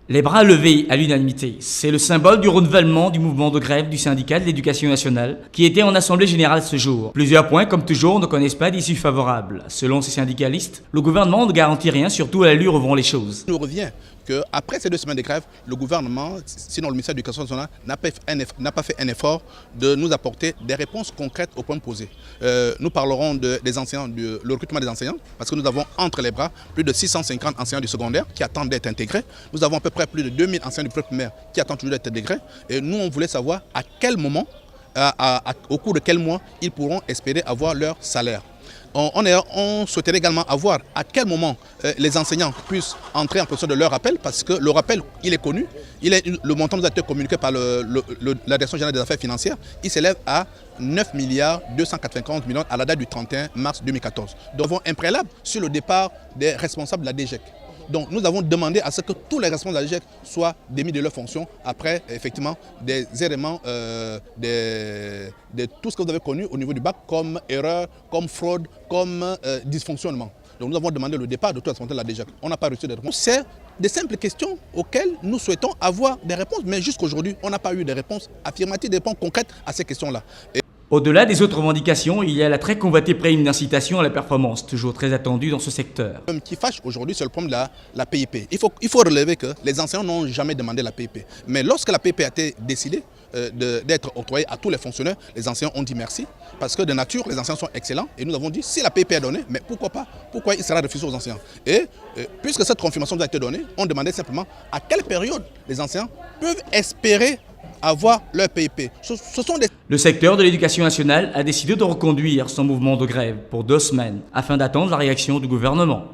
Les bras levés à l'unanimité, c'est le symbole du renouvellement du mouvement de grève du syndicat de l'éducation nationale qui était en assemblée générale ce jour. Plusieurs points, comme toujours, ne connaissent pas d'issue favorable. Selon ces syndicalistes, le gouvernement ne garantit rien, surtout à l'allure où vont les choses. Il nous revient qu'après ces 2 semaines de grève, le gouvernement, sinon le ministère de l'Éducation nationale, n'a pas fait un effort de nous apporter des réponses concrètes aux points posés. Nous parlerons des enseignants, le recrutement des enseignants, parce que nous avons entre les bras plus de 650 enseignants du secondaire qui attendent d'être intégrés. Nous avons à peu près plus de 2000 enseignants du primaire qui attendent toujours d'être intégrés. Et nous, on voulait savoir à quel moment, au cours de quel mois, ils pourront espérer avoir leur salaire. On souhaiterait également avoir à quel moment les enseignants puissent entrer en fonction de leur rappel, parce que le rappel, il est connu, le montant nous a été communiqué par la Direction générale des affaires financières, il s'élève à 9 milliards 291 millions à la date du 31 mars 2014. Donc, nous avons un préalable sur le départ des responsables de la DGEC. Donc nous avons demandé à ce que tous les responsables de la DGEC soient démis de leurs fonctions après effectivement des éléments de tout ce que vous avez connu au niveau du bac comme erreur, comme fraude, comme dysfonctionnement. Donc nous avons demandé le départ de tous les responsables de la DGEC. On n'a pas reçu de réponse. C'est des simples questions auxquelles nous souhaitons avoir des réponses, mais jusqu'aujourd'hui, on n'a pas eu de réponses affirmatives, des réponses concrètes à ces questions-là. Au-delà des autres revendications, il y a la très convoitée prime d'incitation à la performance, toujours très attendue dans ce secteur. Ce qui fâche aujourd'hui, c'est le problème de la PIP. Il faut relever que les enseignants n'ont jamais demandé la PIP. Mais lorsque la PIP a été décidée d'être octroyée à tous les fonctionnaires, les enseignants ont dit merci. Parce que de nature, les enseignants sont excellents. Et nous avons dit, si la PIP est donnée, mais pourquoi pas? Pourquoi il sera refusé aux enseignants? Et puisque cette confirmation a été donnée, on demandait simplement à quelle période les enseignants peuvent espérer avoir leur PIP. Le secteur de l'éducation nationale a décidé de reconduire son mouvement de grève pour 2 semaines afin d'attendre la réaction du gouvernement.